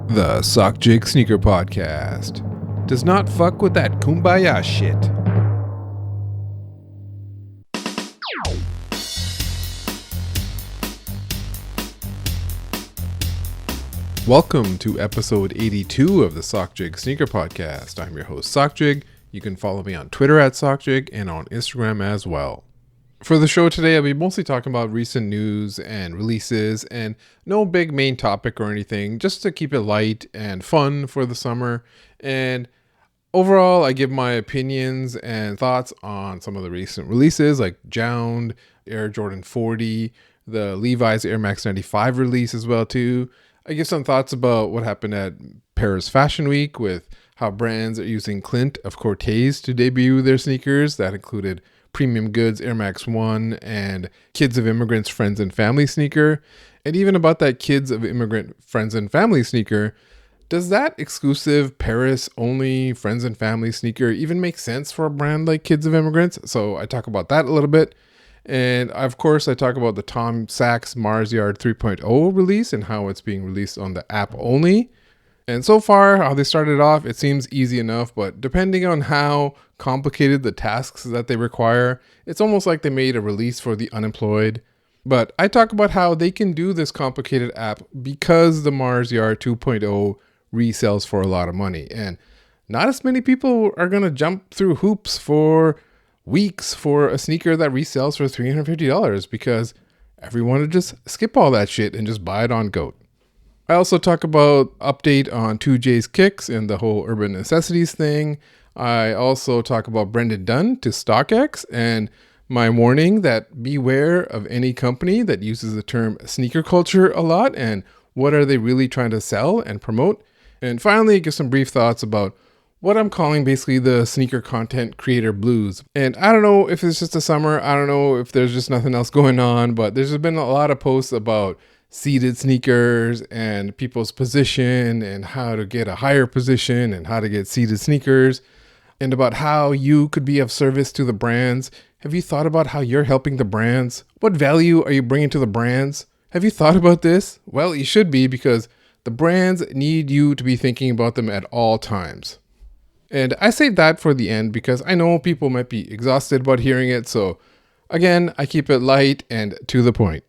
The Sockjig Sneaker Podcast does not fuck with that kumbaya shit. Welcome to episode 82 of the Sockjig Sneaker Podcast. I'm your host Sockjig. You can follow me on Twitter at Sockjig and on Instagram as well. For the show today, I'll be mostly talking about recent news and releases and no big main topic or anything, just to keep it light and fun for the summer. And overall, I give my opinions and thoughts on some of the recent releases like JJJJound, Air Jordan 40, the Levi's Air Max 95 release as well too. I give some thoughts about what happened at Paris Fashion Week with how brands are using Clint of Cortez to debut their sneakers. That included Premium Goods Air Max 1 and Kids of Immigrants Friends and Family sneaker. And even about that Kids of Immigrant Friends and Family sneaker, does that exclusive Paris only Friends and Family sneaker even make sense for a brand like Kids of Immigrants? So I talk about that a little bit. And of course, I talk about the Tom Sachs Mars Yard 3.0 release and how it's being released on the app only. And so far, how they started off, it seems easy enough, but depending on how complicated the tasks that they require, it's almost like they made a release for the unemployed. But I talk about how they can do this complicated app because the Mars Yard 2.0 resells for a lot of money. And not as many people are going to jump through hoops for weeks for a sneaker that resells for $350 because everyone would just skip all that shit and just buy it on GOAT. I also talk about update on TwoJsKicks and the whole urban necessities thing. I also talk about Brendan Dunne to StockX and my warning that beware of any company that uses the term sneaker culture a lot and what are they really trying to sell and promote. And finally, give some brief thoughts about what I'm calling basically the sneaker content creator blues. And I don't know if it's just the summer. I don't know if there's just nothing else going on, but there's been a lot of posts about seated sneakers and people's position and how to get a higher position and how to get seated sneakers and about how you could be of service to the brands. Have you thought about how you're helping the brands? What value are you bringing to the brands? Have you thought about this? Well, you should be, because the brands need you to be thinking about them at all times. And I save that for the end because I know people might be exhausted about hearing it. So again, I keep it light and to the point.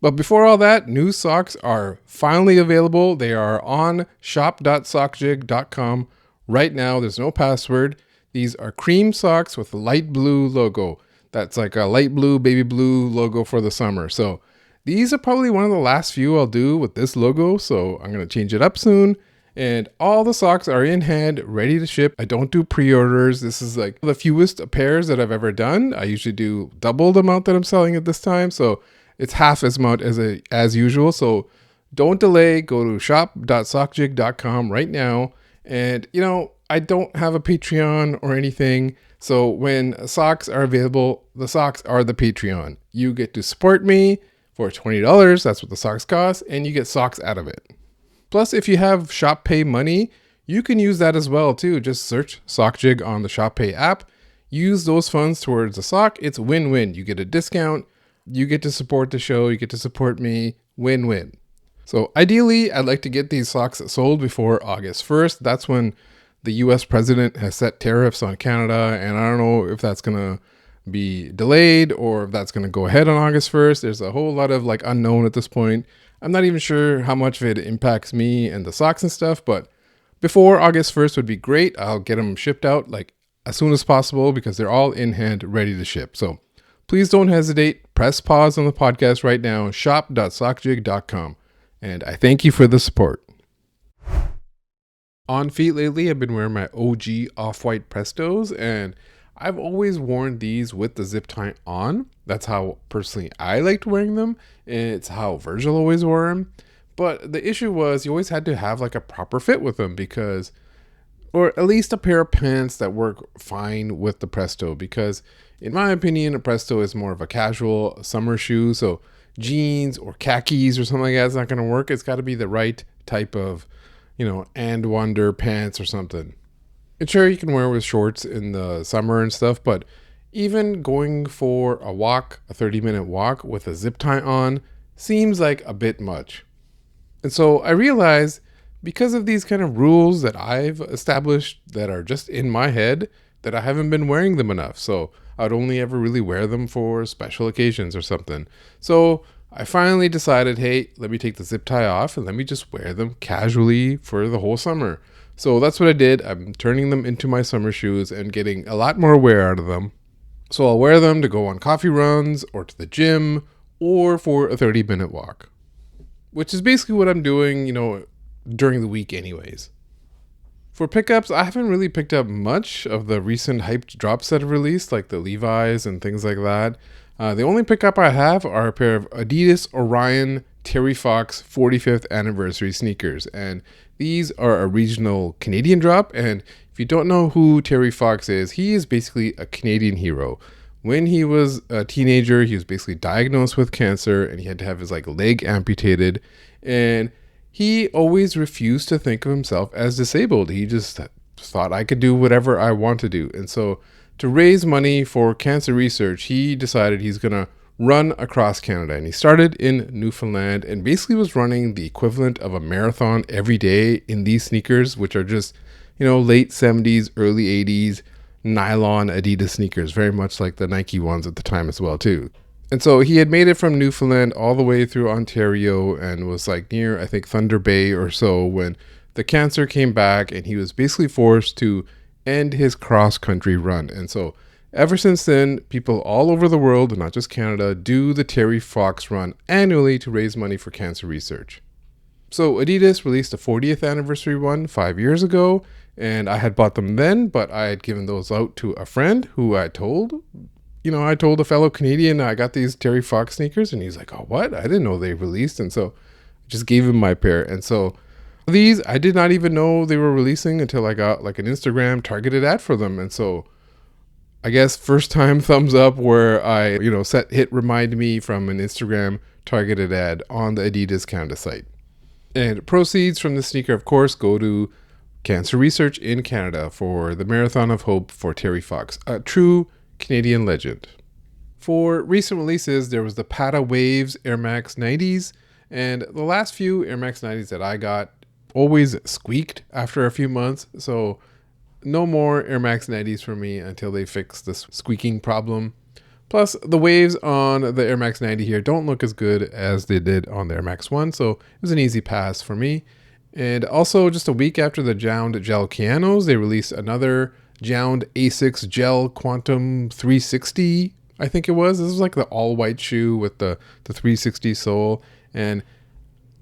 But before all that, new socks are finally available. They are on shop.sockjig.com right now. There's no password. These are cream socks with a light blue logo. That's like a light blue, baby blue logo for the summer. So these are probably one of the last few I'll do with this logo. So I'm going to change it up soon. And all the socks are in hand, ready to ship. I don't do pre-orders. This is like the fewest pairs that I've ever done. I usually do double the amount that I'm selling at this time. So it's half as much as usual. So don't delay. Go to shop.sockjig.com right now. And, you know, I don't have a Patreon or anything. So when socks are available, the socks are the Patreon. You get to support me for $20. That's what the socks cost. And you get socks out of it. Plus, if you have Shop Pay money, you can use that as well too. Just search Sockjig on the Shop Pay app. Use those funds towards the sock. It's win-win. You get a discount. You get to support the show. You get to support me. Win-win. So ideally, I'd like to get these socks sold before August 1st. That's when the US president has set tariffs on Canada. And I don't know if that's going to be delayed or if that's going to go ahead on August 1st. There's a whole lot of unknown at this point. I'm not even sure how much of it impacts me and the socks and stuff, but before August 1st would be great. I'll get them shipped out as soon as possible because they're all in hand, ready to ship. So please don't hesitate. Press pause on the podcast right now, shop.sockjig.com. And I thank you for the support. On feet lately, I've been wearing my OG off-white Prestos, and I've always worn these with the zip tie on. That's how personally I liked wearing them. It's how Virgil always wore them. But the issue was you always had to have a proper fit with them or at least a pair of pants that work fine with the Presto, because in my opinion, a Presto is more of a casual summer shoe. So jeans or khakis or something like that is not going to work. It's got to be the right type of, and wonder pants or something. And sure, you can wear with shorts in the summer and stuff, but even going for a walk, a 30-minute walk with a zip tie on seems like a bit much. And so I realized because of these kind of rules that I've established that are just in my head, that I haven't been wearing them enough. So I'd only ever really wear them for special occasions or something. So I finally decided, hey, let me take the zip tie off and let me just wear them casually for the whole summer. So that's what I did. I'm turning them into my summer shoes and getting a lot more wear out of them. So I'll wear them to go on coffee runs or to the gym or for a 30-minute walk, which is basically what I'm doing, during the week anyways. For pickups, I haven't really picked up much of the recent hyped drops that have released, like the Levi's and things like that. The only pickup I have are a pair of Adidas Orion Terry Fox 45th anniversary sneakers, and these are a regional Canadian drop. And if you don't know who Terry Fox is, he is basically a Canadian hero. When he was a teenager, he was basically diagnosed with cancer and he had to have his leg amputated, and he always refused to think of himself as disabled. He just thought, I could do whatever I want to do. And so to raise money for cancer research, he decided he's going to run across Canada. And he started in Newfoundland and basically was running the equivalent of a marathon every day in these sneakers, which are just, late 70s, early 80s nylon Adidas sneakers, very much like the Nike ones at the time as well too. And so he had made it from Newfoundland all the way through Ontario and was near, I think, Thunder Bay or so when the cancer came back and he was basically forced to end his cross-country run. And so ever since then, people all over the world, not just Canada, do the Terry Fox run annually to raise money for cancer research. So Adidas released a 40th anniversary one 5 years ago, and I had bought them then, but I had given those out to a friend who I told a fellow Canadian I got these Terry Fox sneakers, and he's like, oh, what? I didn't know they released. And so I just gave him my pair. And so these, I did not even know they were releasing until I got an Instagram targeted ad for them. And so I guess first time thumbs up where I, set hit remind me from an Instagram targeted ad on the Adidas Canada site. And proceeds from the sneaker, of course, go to cancer research in Canada for the Marathon of Hope for Terry Fox, a true Canadian legend. For recent releases, there was the Patta Waves Air Max 90s, and the last few Air Max 90s that I got always squeaked after a few months, so no more Air Max 90s for me until they fix this squeaking problem. Plus, the waves on the Air Max 90 here don't look as good as they did on the Air Max 1, so it was an easy pass for me. And also, just a week after the JJJJound Gel Kianos, they released another JJJJound Asics Gel Quantum 360, I think it was. This was the all-white shoe with the 360 sole. And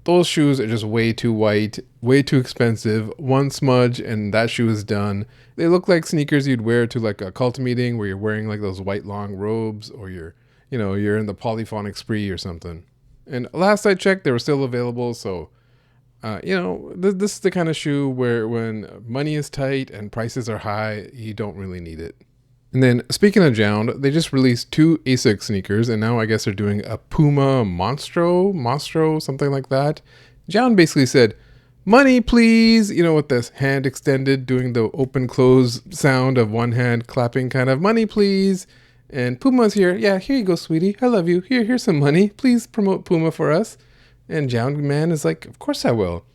those shoes are just way too white, way too expensive. One smudge and that shoe is done. They look like sneakers you'd wear to a cult meeting where you're wearing those white long robes, or you're in the polyphonic spree or something. And last I checked, they were still available, so this is the kind of shoe where when money is tight and prices are high, you don't really need it. And then speaking of JJJJound, they just released 2 Asics sneakers, and now I guess they're doing a Puma Mostro, something like that. JJJJound basically said, money please, with this hand extended, doing the open close sound of one hand clapping kind of, money please. And Puma's here, yeah, here you go sweetie, I love you, here's some money, please promote Puma for us. And JJJJound man is like, of course I will.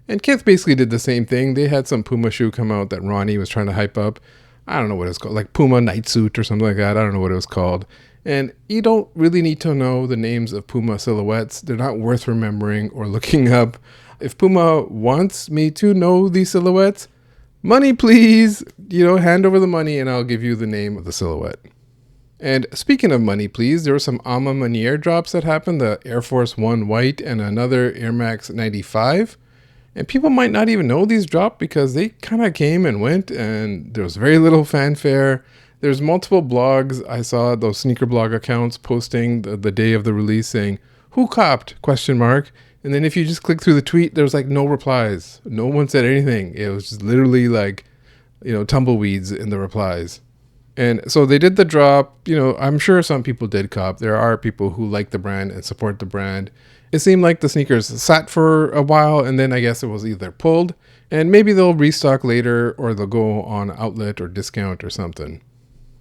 And Kith basically did the same thing. They had some Puma shoe come out that Ronnie was trying to hype up. I don't know what it was called, Puma Night Suit or something like that. I don't know what it was called. And you don't really need to know the names of Puma silhouettes. They're not worth remembering or looking up. If Puma wants me to know these silhouettes, money please, hand over the money and I'll give you the name of the silhouette. And speaking of money please, there were some Alma Manier drops that happened, the Air Force One White and another Air Max 95. And people might not even know these dropped because they kind of came and went and there was very little fanfare. There's multiple blogs. I saw those sneaker blog accounts posting the day of the release saying, who copped? ? And then if you just click through the tweet, there was no replies. No one said anything. It was just literally tumbleweeds in the replies. And so they did the drop. I'm sure some people did cop. There are people who like the brand and support the brand. It seemed like the sneakers sat for a while and then I guess it was either pulled and maybe they'll restock later or they'll go on outlet or discount or something.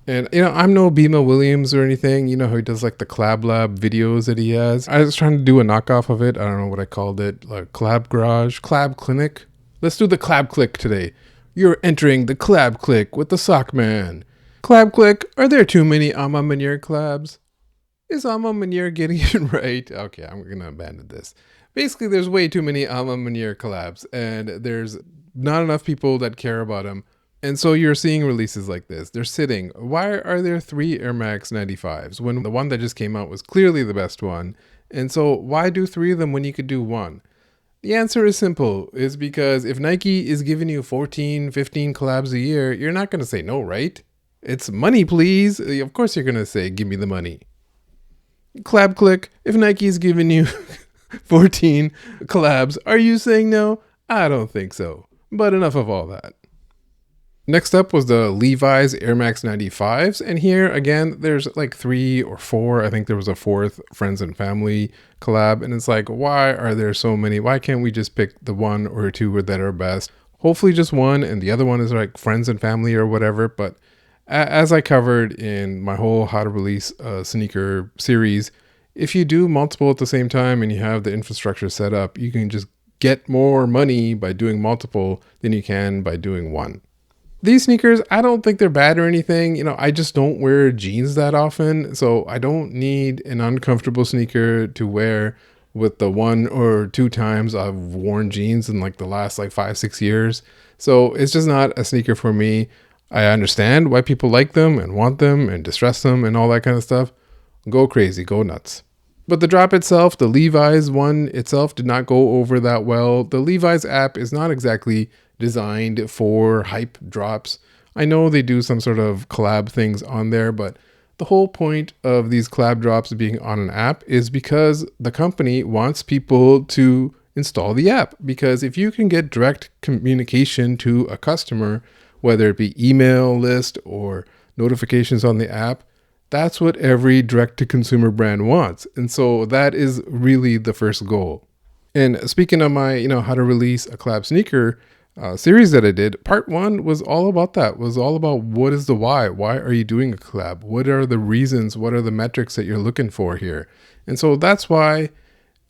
And, I'm no Bima Williams or anything. You know how he does the Collab Lab videos that he has. I was trying to do a knockoff of it. I don't know what I called it. Collab Garage, Collab Clinic. Let's do the collab click today. You're entering the collab click with the Sock Man. Collab click, are there too many Ama Manier collabs? Is Ama Manier getting it right? Okay, I'm going to abandon this. Basically, there's way too many Ama Manier collabs, and there's not enough people that care about them. And so you're seeing releases like this. They're sitting. Why are there 3 Air Max 95s when the one that just came out was clearly the best one? And so why do 3 of them when you could do 1? The answer is simple. It's because if Nike is giving you 14, 15 collabs a year, you're not going to say no, right? It's money, please. Of course you're going to say, give me the money. Collab click. If Nike is giving you 14 collabs, are you saying no? I don't think so. But enough of all that. Next up was the Levi's Air Max 95s. And here, again, there's like 3 or 4. I think there was a 4th friends and family collab. And it's like, why are there so many? Why can't we just pick the 1 or 2 that are best? Hopefully just 1, and the other one is like friends and family or whatever. But as I covered in my whole how to release a sneaker series, if you do multiple at the same time and you have the infrastructure set up, you can just get more money by doing multiple than you can by doing 1. These sneakers, I don't think they're bad or anything. I just don't wear jeans that often. So I don't need an uncomfortable sneaker to wear with the 1 or 2 times I've worn jeans in like the last like 5-6 years. So it's just not a sneaker for me. I understand why people like them and want them and distress them and all that kind of stuff. Go crazy, go nuts. But the drop itself, the Levi's one itself did not go over that well. The Levi's app is not exactly designed for hype drops. I know they do some sort of collab things on there, but the whole point of these collab drops being on an app is because the company wants people to install the app. Because if you can get direct communication to a customer, whether it be email list or notifications on the app, that's what every direct-to-consumer brand wants. And so that is really the first goal. And speaking of my, how to release a collab sneaker series that I did, part 1 was all about that. Was all about what is the why? Why are you doing a collab? What are the reasons? What are the metrics that you're looking for here? And so that's why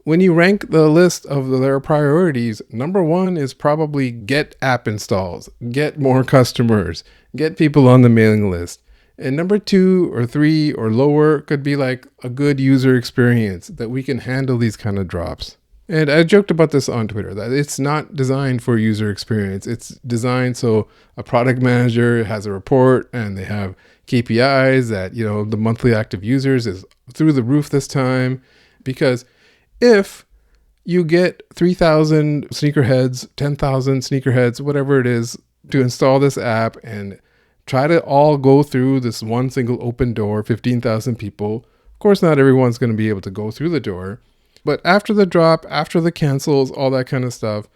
when you rank the list of their priorities, number 1 is probably get app installs, get more customers, get people on the mailing list. And number 2 or 3 or lower could be like a good user experience that we can handle these kind of drops. And I joked about this on Twitter that it's not designed for user experience. It's designed so a product manager has a report and they have KPIs that, the monthly active users is through the roof this time. Because if you get 3,000 sneakerheads, 10,000 sneakerheads, whatever it is, to install this app and try to all go through this one single open door, 15,000 people. Of course, not everyone's going to be able to go through the door. But after the drop, after the cancels, all that kind of stuff,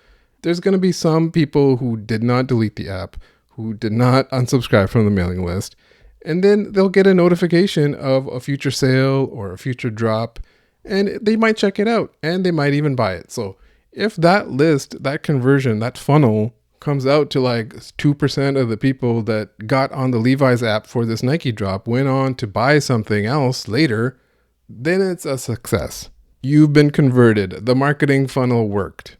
there's going to be some people who did not delete the app, who did not unsubscribe from the mailing list. And then they'll get a notification of a future sale or a future drop, and they might check it out and they might even buy it. So if that list, that conversion, that funnel comes out to like 2% of the people that got on the Levi's app for this Nike drop went on to buy something else later, then it's a success. You've been converted. The marketing funnel worked.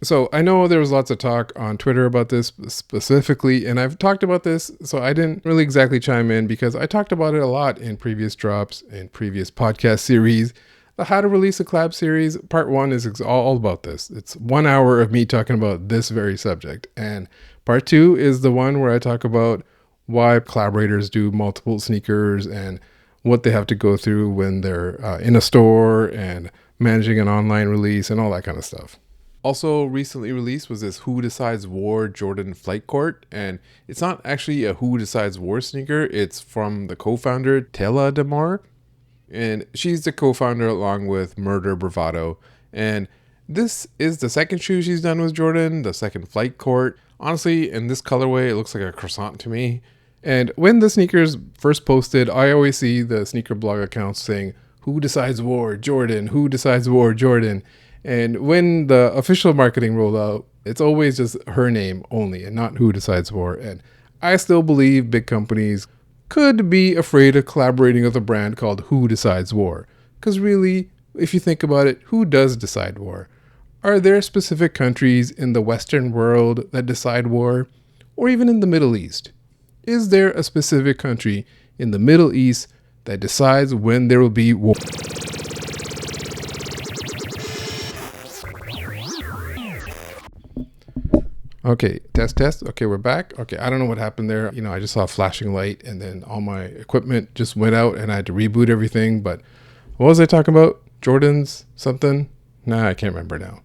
So I know there was lots of talk on Twitter about this specifically, and I've talked about this, so I didn't really exactly chime in because I talked about it a lot in previous drops, in previous podcast series. The How to Release a Collab series, part 1 is all about this. It's 1 hour of me talking about this very subject. And part 2 is the one where I talk about why collaborators do multiple sneakers and what they have to go through when they're in a store and managing an online release and all that kind of stuff. Also recently released was this Who Decides War Jordan Flight Court. And it's not actually a Who Decides War sneaker. It's from the co-founder, Tela Demar. And she's the co-founder along with Murder Bravado. And this is the second shoe she's done with Jordan, the second Flight Court. Honestly, in this colorway, it looks like a croissant to me. And when the sneakers first posted, I always see the sneaker blog accounts saying, Who Decides War Jordan? Who Decides War Jordan? And when the official marketing rolled out, it's always just her name only and not Who Decides War. And I still believe big companies could be afraid of collaborating with a brand called Who Decides War. Because really, if you think about it, who does decide war? Are there specific countries in the Western world that decide war, or even in the Middle East? Is there a specific country in the Middle East that decides when there will be war? Okay, test. Okay, we're back. Okay, I don't know what happened there. I just saw a flashing light and then all my equipment just went out and I had to reboot everything. But what was I talking about? Jordan's something? Nah, I can't remember now.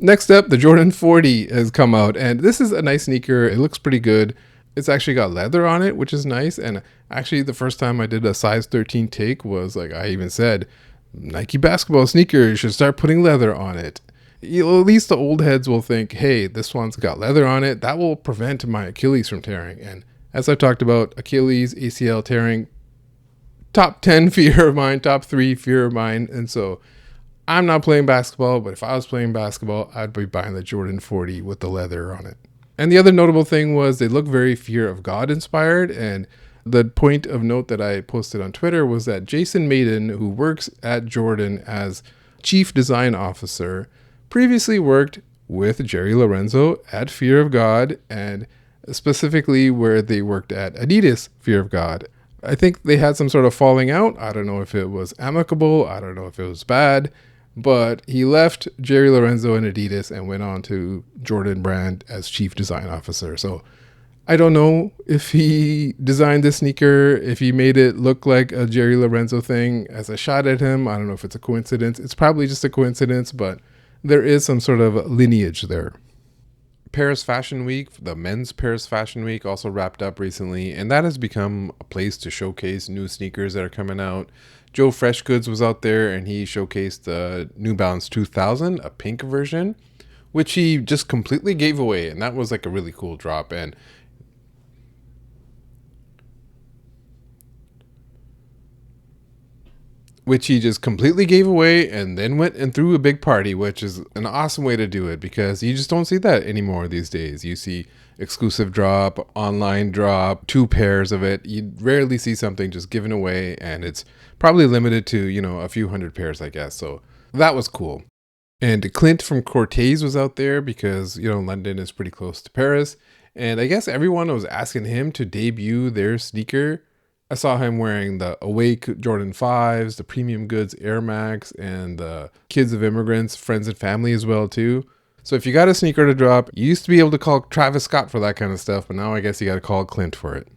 Next up, the Jordan 40 has come out, and this is a nice sneaker. It looks pretty good. It's actually got leather on it, which is nice. And actually, the first time I did a size 13 take was like I even said, Nike basketball sneakers should start putting leather on it. At least the old heads will think, hey, this one's got leather on it. That will prevent my Achilles from tearing. And as I've talked about, Achilles, ACL tearing, top 10 fear of mine, top 3 fear of mine. And so I'm not playing basketball, but if I was playing basketball, I'd be buying the Jordan 40 with the leather on it. And the other notable thing was they look very fear of God inspired. And the point of note that I posted on Twitter was that Jason Maiden, who works at Jordan as chief design officer, previously worked with Jerry Lorenzo at Fear of God, and specifically where they worked at Adidas Fear of God. I think they had some sort of falling out. I don't know if it was amicable. I don't know if it was bad. But he left Jerry Lorenzo and Adidas and went on to Jordan Brand as chief design officer. So I don't know if he designed this sneaker, if he made it look like a Jerry Lorenzo thing as a shot at him. I don't know if it's a coincidence. It's probably just a coincidence, but there is some sort of lineage there. Paris Fashion Week, the men's Paris Fashion Week, also wrapped up recently, and that has become a place to showcase new sneakers that are coming out. Joe Freshgoods was out there and he showcased the New Balance 2000, a pink version, which he just completely gave away, and that was like a really cool drop. And which he just completely gave away and then went and threw a big party, which is an awesome way to do it because you just don't see that anymore these days. You see exclusive drop, online drop, 2 pairs of it. You rarely see something just given away, and it's probably limited to, a few hundred pairs, I guess. So that was cool. And Clint from Cortez was out there because, London is pretty close to Paris. And I guess everyone was asking him to debut their sneaker. I saw him wearing the Awake Jordan 5s, the Premium Goods Air Max, and the Kids of Immigrants, Friends and Family as well too. So if you got a sneaker to drop, you used to be able to call Travis Scott for that kind of stuff, but now I guess you got to call Clint for it.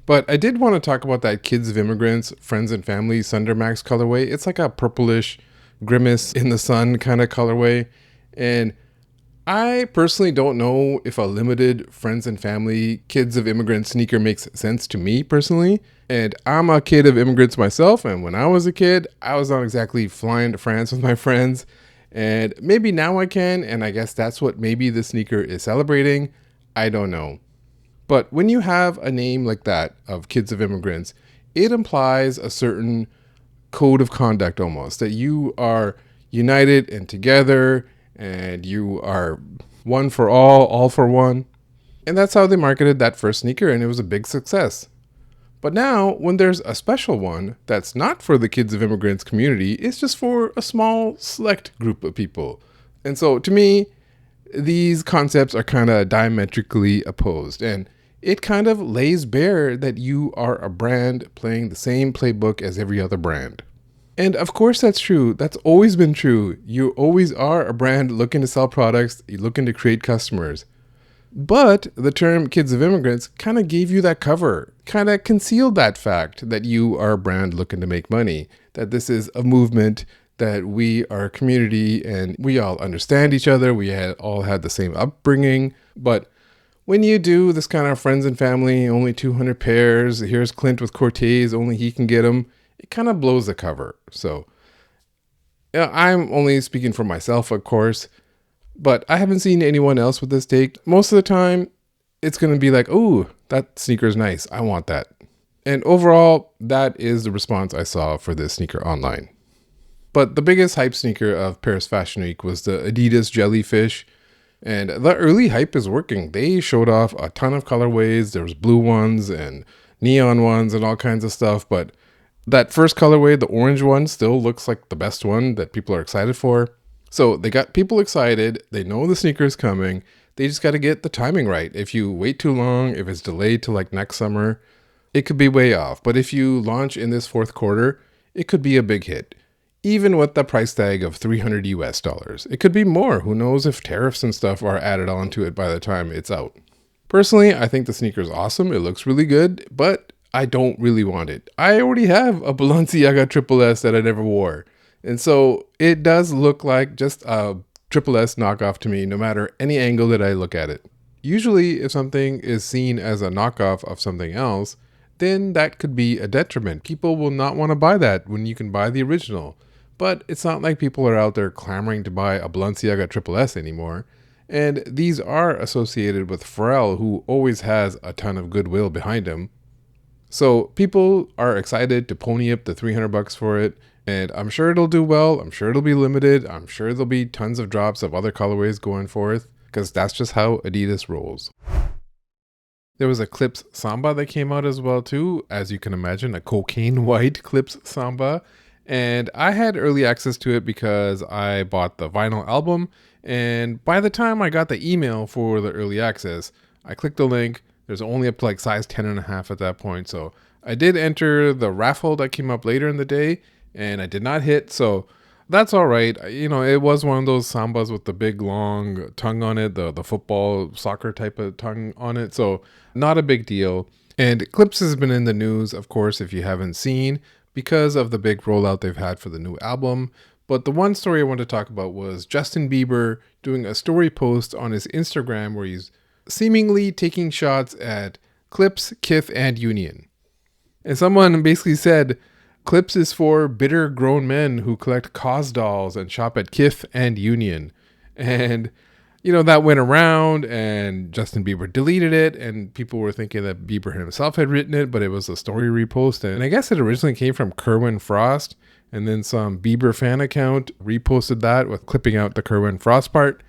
But I did want to talk about that Kids of Immigrants, Friends and Family Thunder Max colorway. It's like a purplish grimace in the sun kind of colorway. And I personally don't know if a limited Friends and Family Kids of Immigrants sneaker makes sense to me personally. And I'm a kid of immigrants myself. And when I was a kid, I was not exactly flying to France with my friends. And maybe now I can. And I guess that's what maybe the sneaker is celebrating. I don't know. But when you have a name like that of Kids of Immigrants, it implies a certain code of conduct almost, that you are united and together and you are one for all for one. And that's how they marketed that first sneaker, and it was a big success. But now, when there's a special one that's not for the Kids of Immigrants community, it's just for a small, select group of people. And so, to me, these concepts are kind of diametrically opposed. And it kind of lays bare that you are a brand playing the same playbook as every other brand. And of course that's true. That's always been true. You always are a brand looking to sell products, you're looking to create customers. But the term Kids of Immigrants kind of gave you that cover, kind of concealed that fact that you are a brand looking to make money, that this is a movement, that we are a community and we all understand each other. We all had the same upbringing. But when you do this kind of friends and family, only 200 pairs, here's Clint with Cortez, only he can get them, it kind of blows the cover. So I'm only speaking for myself, of course. But I haven't seen anyone else with this take. Most of the time, it's going to be like, oh, that sneaker is nice. I want that. And overall, that is the response I saw for this sneaker online. But the biggest hype sneaker of Paris Fashion Week was the Adidas Jellyfish. And the early hype is working. They showed off a ton of colorways. There was blue ones and neon ones and all kinds of stuff. But that first colorway, the orange one, still looks like the best one that people are excited for. So they got people excited. They know the sneaker is coming. They just got to get the timing right. If you wait too long, if it's delayed to like next summer, it could be way off. But if you launch in this fourth quarter, it could be a big hit. Even with the price tag of $300 US. It could be more. Who knows if tariffs and stuff are added onto it by the time it's out. Personally, I think the sneaker is awesome. It looks really good, but I don't really want it. I already have a Balenciaga Triple S that I never wore. And so it does look like just a Triple S knockoff to me, no matter any angle that I look at it. Usually, if something is seen as a knockoff of something else, then that could be a detriment. People will not want to buy that when you can buy the original. But it's not like people are out there clamoring to buy a Balenciaga Triple S anymore. And these are associated with Pharrell, who always has a ton of goodwill behind him. So people are excited to pony up the $300 for it. And I'm sure it'll do well. I'm sure it'll be limited. I'm sure there'll be tons of drops of other colorways going forth, because that's just how Adidas rolls. There was a Clipse Samba that came out as well too. As you can imagine, a cocaine white Clipse Samba. And I had early access to it because I bought the vinyl album. And by the time I got the email for the early access, I clicked the link. There's only up to like size 10.5 at that point. So I did enter the raffle that came up later in the day, and I did not hit. So that's all right. You know, it was one of those Sambas with the big long tongue on it, the football soccer type of tongue on it. So not a big deal. And Clipse has been in the news, of course, if you haven't seen, because of the big rollout they've had for the new album. But the one story I want to talk about was Justin Bieber doing a story post on his Instagram where he's seemingly taking shots at Clipse, Kith, and Union. And someone basically said, Clipse is for bitter grown men who collect cause dolls and shop at Kith and Union. And, you know, that went around and Justin Bieber deleted it, and people were thinking that Bieber himself had written it, but it was a story repost. And I guess it originally came from Kerwin Frost, and then some Bieber fan account reposted that with clipping out the Kerwin Frost part.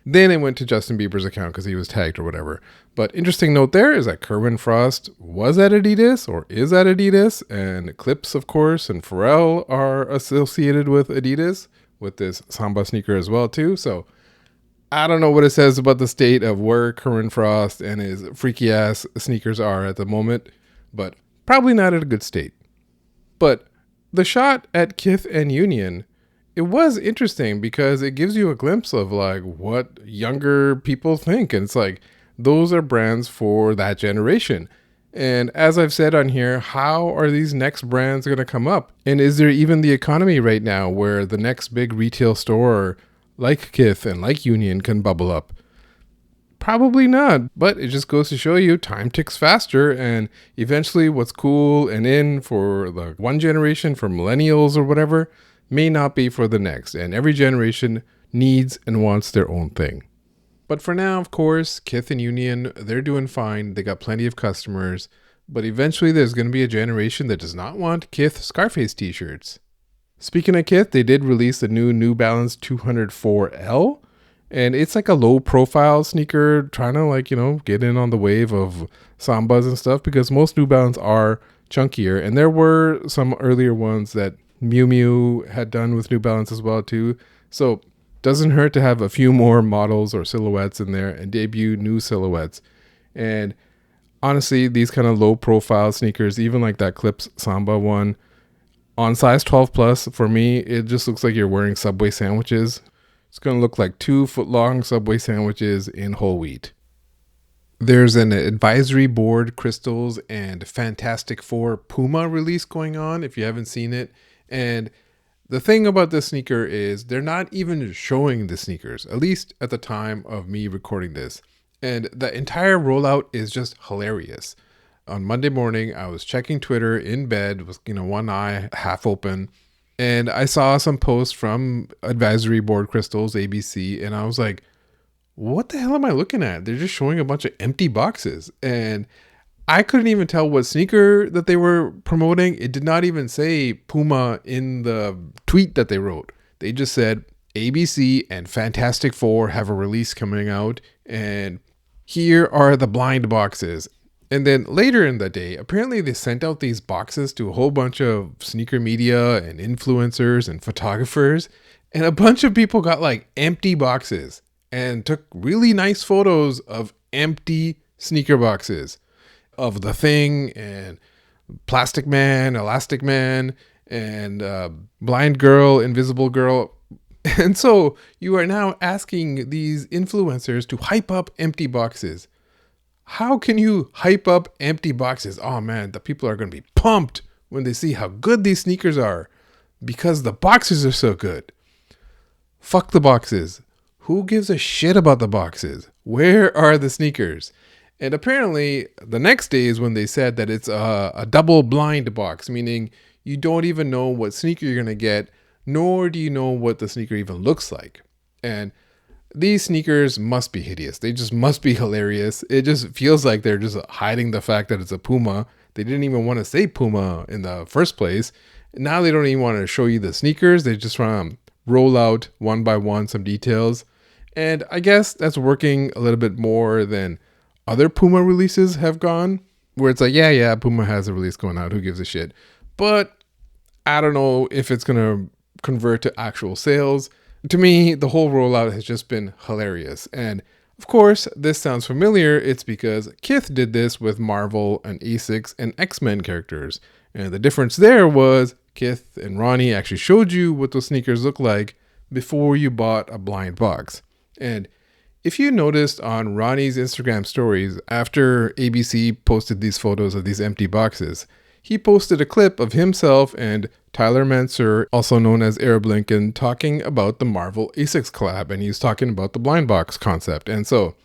Then it went to Justin Bieber's account because he was tagged or whatever. But interesting note there is that Kerwin Frost was at Adidas or is at Adidas, and Clipse, of course, and Pharrell are associated with Adidas with this Samba sneaker as well too. So I don't know what it says about the state of where Kerwin Frost and his freaky ass sneakers are at the moment, but probably not at a good state. But the shot at Kith and Union, it was interesting because it gives you a glimpse of like what younger people think. And it's like, those are brands for that generation. And as I've said on here, how are these next brands going to come up? And is there even the economy right now where the next big retail store like Kith and like Union can bubble up? Probably not, but it just goes to show you time ticks faster, and eventually what's cool and in for the one generation, for millennials or whatever, may not be for the next, and every generation needs and wants their own thing. But for now, of course, Kith and Union, they're doing fine. They got plenty of customers, but eventually there's going to be a generation that does not want Kith Scarface t-shirts. Speaking of Kith, they did release the New Balance 204L, and it's like a low profile sneaker trying to like, you know, get in on the wave of Sambas and stuff, because most New Balance are chunkier, and there were some earlier ones that Miu Miu had done with New Balance as well too. So doesn't hurt to have a few more models or silhouettes in there and debut new silhouettes. And honestly, these kind of low profile sneakers, even like that Clipse Samba one, on size 12 plus, for me, it just looks like you're wearing Subway sandwiches. It's going to look like 2 foot long Subway sandwiches in whole wheat. There's an advisory board crystals and Fantastic Four Puma release going on if you haven't seen it. And the thing about this sneaker is they're not even showing the sneakers, at least at the time of me recording this. And the entire rollout is just hilarious. On Monday morning, I was checking Twitter in bed with, one eye half open. And I saw some posts from Advisory Board Crystals, ABC, and I was like, what the hell am I looking at? They're just showing a bunch of empty boxes. And I couldn't even tell what sneaker that they were promoting. It did not even say Puma in the tweet that they wrote. They just said ABC and Fantastic Four have a release coming out, and here are the blind boxes. And then later in the day, apparently they sent out these boxes to a whole bunch of sneaker media and influencers and photographers. And a bunch of people got like empty boxes and took really nice photos of empty sneaker boxes of the Thing and Plastic Man, Elastic Man, and Blind Girl, Invisible Girl. And so you are now asking these influencers to hype up empty boxes. How can you hype up empty boxes? Oh man, the people are going to be pumped when they see how good these sneakers are because the boxes are so good. Fuck the boxes. Who gives a shit about the boxes? Where are the sneakers? And apparently the next day is when they said that it's a double blind box, meaning you don't even know what sneaker you're going to get, nor do you know what the sneaker even looks like. And these sneakers must be hideous. They just must be hilarious. It just feels like they're just hiding the fact that it's a Puma. They didn't even want to say Puma in the first place. Now they don't even want to show you the sneakers. They just want to roll out one by one some details. And I guess that's working a little bit more than other Puma releases have gone, where it's like, yeah, Puma has a release going out. Who gives a shit? But I don't know if it's going to convert to actual sales. To me, the whole rollout has just been hilarious. And of course, this sounds familiar. It's because Kith did this with Marvel and Asics and X-Men characters. And the difference there was Kith and Ronnie actually showed you what those sneakers look like before you bought a blind box. And if you noticed on Ronnie's Instagram stories, after ABC posted these photos of these empty boxes, he posted a clip of himself and Tyler Mansur, also known as Arab Lincoln, talking about the Marvel Asics collab, and he's talking about the blind box concept. And so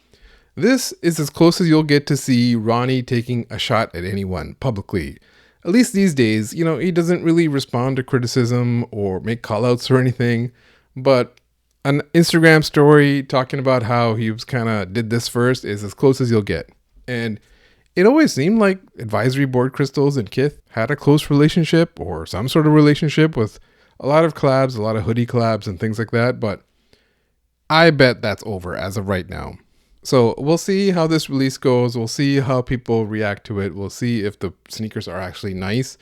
this is as close as you'll get to see Ronnie taking a shot at anyone publicly. At least these days, he doesn't really respond to criticism or make callouts or anything, but an Instagram story talking about how he was kind of did this first is as close as you'll get. And it always seemed like advisory board crystals and Kith had a close relationship or some sort of relationship with a lot of collabs, a lot of hoodie collabs and things like that. But I bet that's over as of right now. So we'll see how this release goes. We'll see how people react to it. We'll see if the sneakers are actually nice.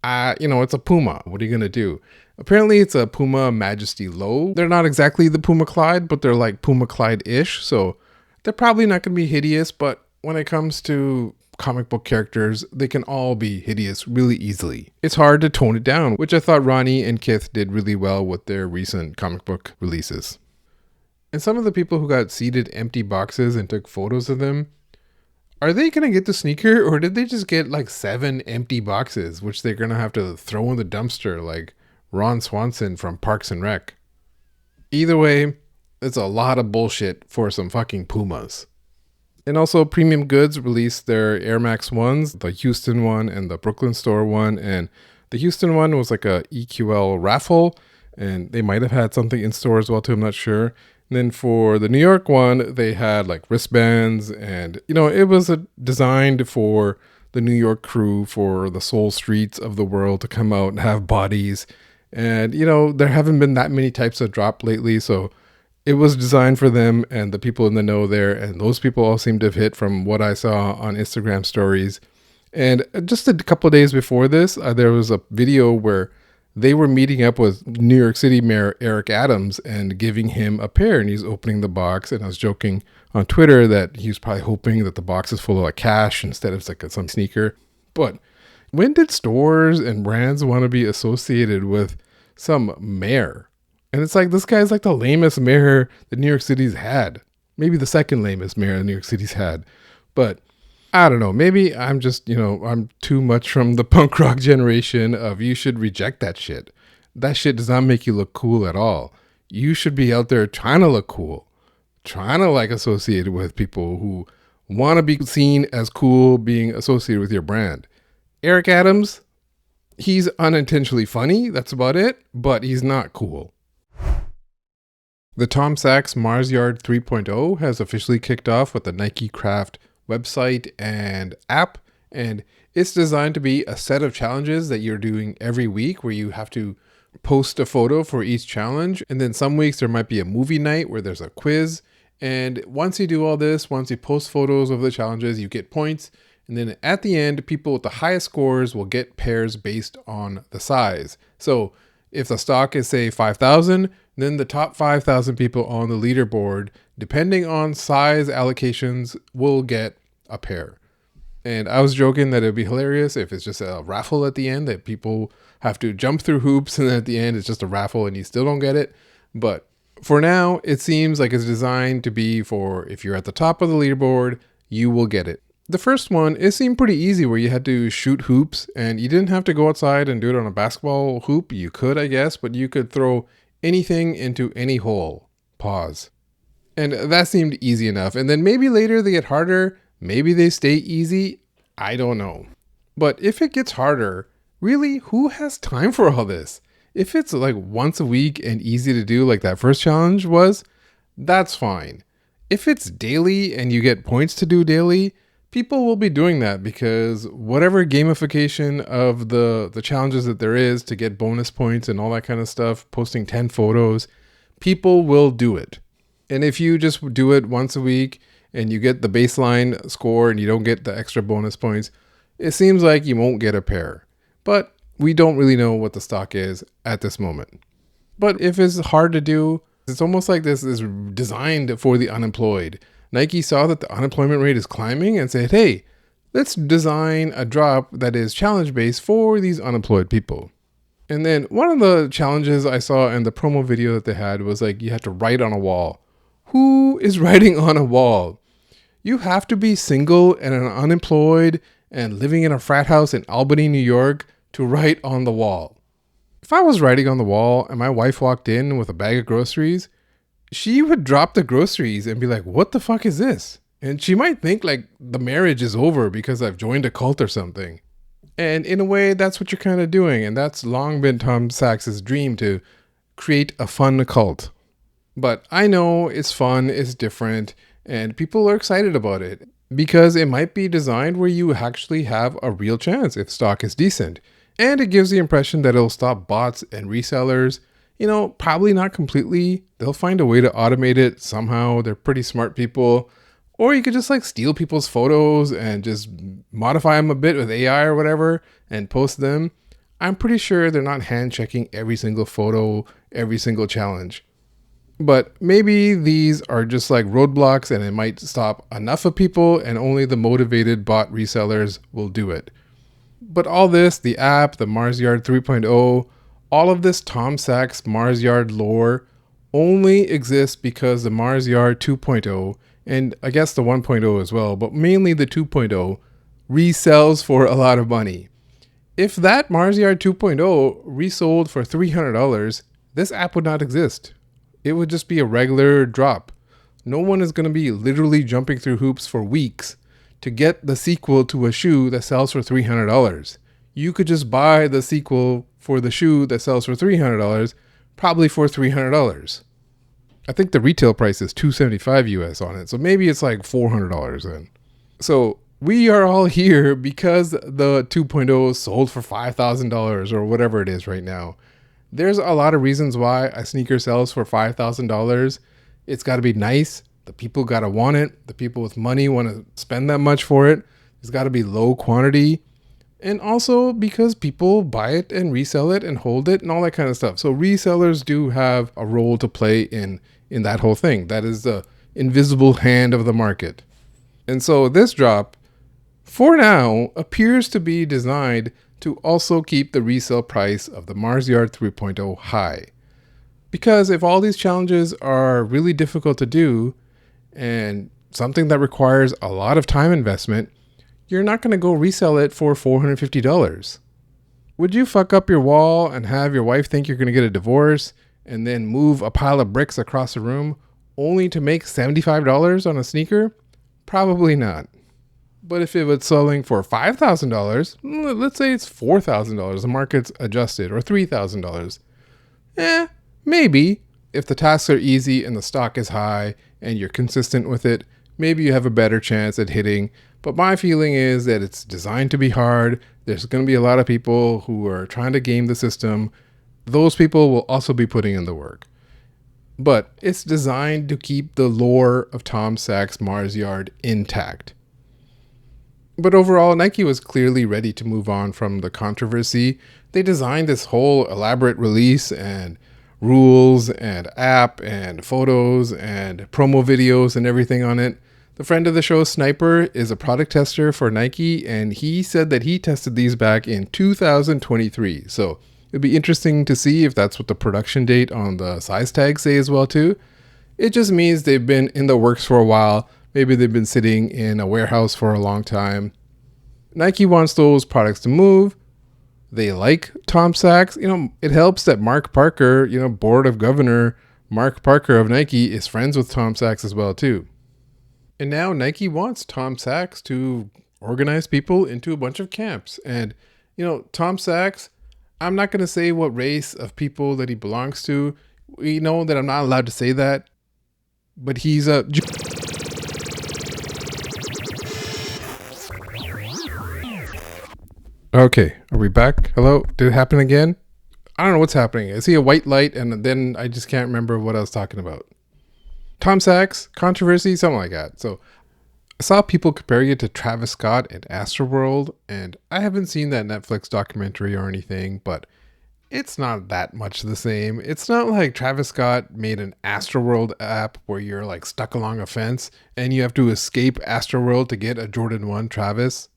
It's a Puma. What are you going to do? Apparently it's a Puma Majesty Low. They're not exactly the Puma Clyde, but they're like Puma Clyde-ish. So they're probably not going to be hideous, but when it comes to comic book characters, they can all be hideous really easily. It's hard to tone it down, which I thought Ronnie and Kith did really well with their recent comic book releases. And some of the people who got seeded empty boxes and took photos of them, are they going to get the sneaker, or did they just get like 7 empty boxes, which they're going to have to throw in the dumpster like Ron Swanson from Parks and Rec? Either way, it's a lot of bullshit for some fucking Pumas. And also Premium Goods released their Air Max ones, the Houston one and the Brooklyn store one. And the Houston one was like a EQL raffle, and they might have had something in store as well too, I'm not sure. And then for the New York one, they had like wristbands, and it was designed for the New York crew, for the soul streets of the world to come out and have bodies. And there haven't been that many types of drop lately, so it was designed for them and the people in the know there, and those people all seem to have hit from what I saw on Instagram stories. And just a couple of days before this, there was a video where they were meeting up with New York City Mayor Eric Adams and giving him a pair, and he's opening the box. And I was joking on Twitter that he was probably hoping that the box is full of like cash instead of like some sneaker. But when did stores and brands want to be associated with some mayor? And it's like, this guy's like the lamest mayor that New York City's had. Maybe the second lamest mayor that New York City's had. But I don't know. Maybe I'm just, I'm too much from the punk rock generation of you should reject that shit. That shit does not make you look cool at all. You should be out there trying to look cool. Trying to like associate with people who want to be seen as cool being associated with your brand. Eric Adams, he's unintentionally funny. That's about it. But he's not cool. The Tom Sachs Mars Yard 3.0 has officially kicked off with the Nike Craft website and app, and it's designed to be a set of challenges that you're doing every week where you have to post a photo for each challenge, and then some weeks there might be a movie night where there's a quiz. And once you do all this, once you post photos of the challenges, you get points, and then at the end, people with the highest scores will get pairs based on the size. So if the stock is say 5,000, then the top 5,000 people on the leaderboard, depending on size allocations, will get a pair. And I was joking that it'd be hilarious if it's just a raffle at the end, that people have to jump through hoops and then at the end it's just a raffle and you still don't get it. But for now, it seems like it's designed to be for if you're at the top of the leaderboard, you will get it. The first one, it seemed pretty easy where you had to shoot hoops and you didn't have to go outside and do it on a basketball hoop. You could, I guess, but you could throw anything into any hole. Pause. And that seemed easy enough. And then maybe later they get harder. Maybe they stay easy. I don't know. But if it gets harder, really, who has time for all this? If it's like once a week and easy to do like that first challenge was, that's fine. If it's daily and you get points to do daily, people will be doing that because whatever gamification of the challenges that there is to get bonus points and all that kind of stuff, posting 10 photos, people will do it. And if you just do it once a week and you get the baseline score and you don't get the extra bonus points, it seems like you won't get a pair. But we don't really know what the stock is at this moment. But if it's hard to do, it's almost like this is designed for the unemployed. Nike saw that the unemployment rate is climbing and said, hey, let's design a drop that is challenge-based for these unemployed people. And then one of the challenges I saw in the promo video that they had was like you had to write on a wall. Who is writing on a wall? You have to be single and unemployed and living in a frat house in Albany, New York to write on the wall. If I was writing on the wall and my wife walked in with a bag of groceries, she would drop the groceries and be like, what the fuck is this? And she might think like the marriage is over because I've joined a cult or something. And in a way, that's what you're kind of doing. And that's long been Tom Sachs's dream, to create a fun cult. But I know it's fun, it's different, and people are excited about it because it might be designed where you actually have a real chance if stock is decent. And it gives the impression that it'll stop bots and resellers. You know, probably not completely. They'll find a way to automate it somehow. They're pretty smart people. Or you could just like steal people's photos and just modify them a bit with AI or whatever and post them. I'm pretty sure they're not hand checking every single photo, every single challenge. But maybe these are just like roadblocks and it might stop enough of people and only the motivated bot resellers will do it. But all this, the app, the Mars Yard 3.0, all of this Tom Sachs Mars Yard lore only exists because the Mars Yard 2.0, and I guess the 1.0 as well, but mainly the 2.0, resells for a lot of money. If that Mars Yard 2.0 resold for $300, this app would not exist. It would just be a regular drop. No one is going to be literally jumping through hoops for weeks to get the sequel to a shoe that sells for $300. You could just buy the sequel for the shoe that sells for $300, probably for $300. I think the retail price is $275 US on it, so maybe it's like $400 then. So we are all here because the 2.0 sold for $5,000 or whatever it is right now. There's a lot of reasons why a sneaker sells for $5,000. It's got to be nice. The people got to want it. The people with money want to spend that much for it. It's got to be low quantity. And also because people buy it and resell it and hold it and all that kind of stuff. So resellers do have a role to play in that whole thing. That is the invisible hand of the market. And so this drop, for now, appears to be designed to also keep the resale price of the Mars Yard 3.0 high. Because if all these challenges are really difficult to do and something that requires a lot of time investment, you're not going to go resell it for $450. Would you fuck up your wall and have your wife think you're going to get a divorce and then move a pile of bricks across the room only to make $75 on a sneaker? Probably not. But if it was selling for $5,000, let's say it's $4,000, the market's adjusted, or $3,000. Maybe. If the tasks are easy and the stock is high and you're consistent with it, maybe you have a better chance at hitting. But my feeling is that it's designed to be hard. There's going to be a lot of people who are trying to game the system. Those people will also be putting in the work. But it's designed to keep the lore of Tom Sachs Mars Yard intact. But overall, Nike was clearly ready to move on from the controversy. They designed this whole elaborate release and rules and app and photos and promo videos and everything on it. The friend of the show, Sniper, is a product tester for Nike, and he said that he tested these back in 2023. So it'd be interesting to see if that's what the production date on the size tags say as well too. It just means they've been in the works for a while. Maybe they've been sitting in a warehouse for a long time. Nike wants those products to move. They like Tom Sachs. It helps that Mark Parker, board of governor Mark Parker of Nike is friends with Tom Sachs as well too. And now Nike wants Tom Sachs to organize people into a bunch of camps. And, Tom Sachs, I'm not going to say what race of people that he belongs to. We know that I'm not allowed to say that. But he's a... Okay, are we back? Hello? Did it happen again? I don't know what's happening. I see a white light and then I just can't remember what I was talking about. Tom Sachs, controversy, something like that. So I saw people comparing it to Travis Scott and Astroworld, and I haven't seen that Netflix documentary or anything, but it's not that much the same. It's not like Travis Scott made an Astroworld app where you're like stuck along a fence and you have to escape Astroworld to get a Jordan 1 Travis.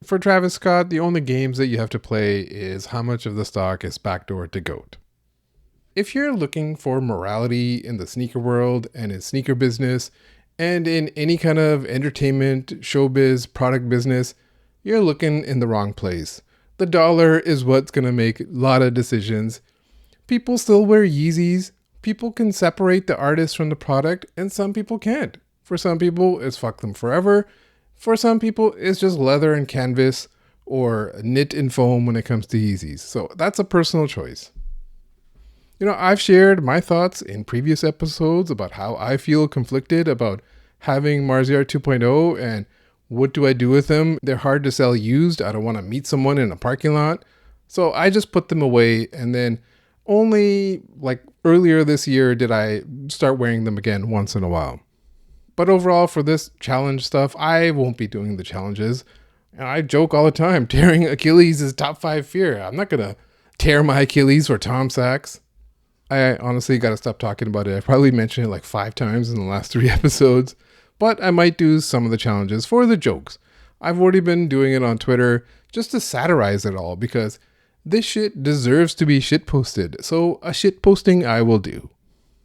For Travis Scott, the only games that you have to play is how much of the stock is backdoored to GOAT. If you're looking for morality in the sneaker world and in sneaker business and in any kind of entertainment, showbiz, product business, you're looking in the wrong place. The dollar is what's going to make a lot of decisions. People still wear Yeezys. People can separate the artist from the product, and some people can't. For some people, it's fuck them forever. For some people, it's just leather and canvas or knit and foam when it comes to Yeezys. So that's a personal choice. I've shared my thoughts in previous episodes about how I feel conflicted about having Mars Yard 2.0 and what do I do with them. They're hard to sell used. I don't want to meet someone in a parking lot. So I just put them away, and then only like earlier this year did I start wearing them again once in a while. But overall, for this challenge stuff, I won't be doing the challenges. And I joke all the time, tearing Achilles is top 5 fear. I'm not going to tear my Achilles for Tom Sachs. I honestly got to stop talking about it. I probably mentioned it like 5 times in the last 3 episodes. But I might do some of the challenges for the jokes. I've already been doing it on Twitter just to satirize it all because this shit deserves to be shit posted. So a shit posting I will do.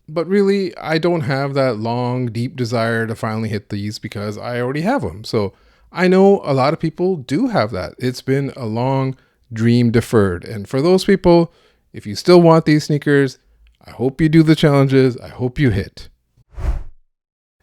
But really, I don't have that long, deep desire to finally hit these because I already have them. So I know a lot of people do have that. It's been a long dream deferred. And for those people, if you still want these sneakers, I hope you do the challenges. I hope you hit.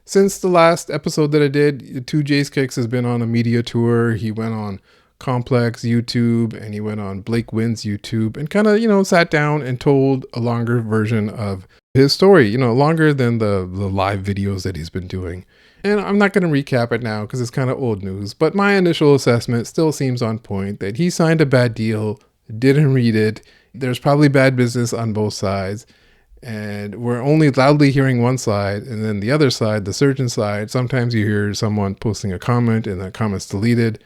Since the last episode that I did, TwoJsKicks has been on a media tour. He went on Complex YouTube and he went on Blake Wynn's YouTube and kind of, sat down and told a longer version of his story, longer than the live videos that he's been doing. And I'm not going to recap it now because it's kind of old news, but my initial assessment still seems on point that he signed a bad deal, didn't read it. There's probably bad business on both sides. And we're only loudly hearing one side, and then the other side, the surgeon side, sometimes you hear someone posting a comment and that comment's deleted.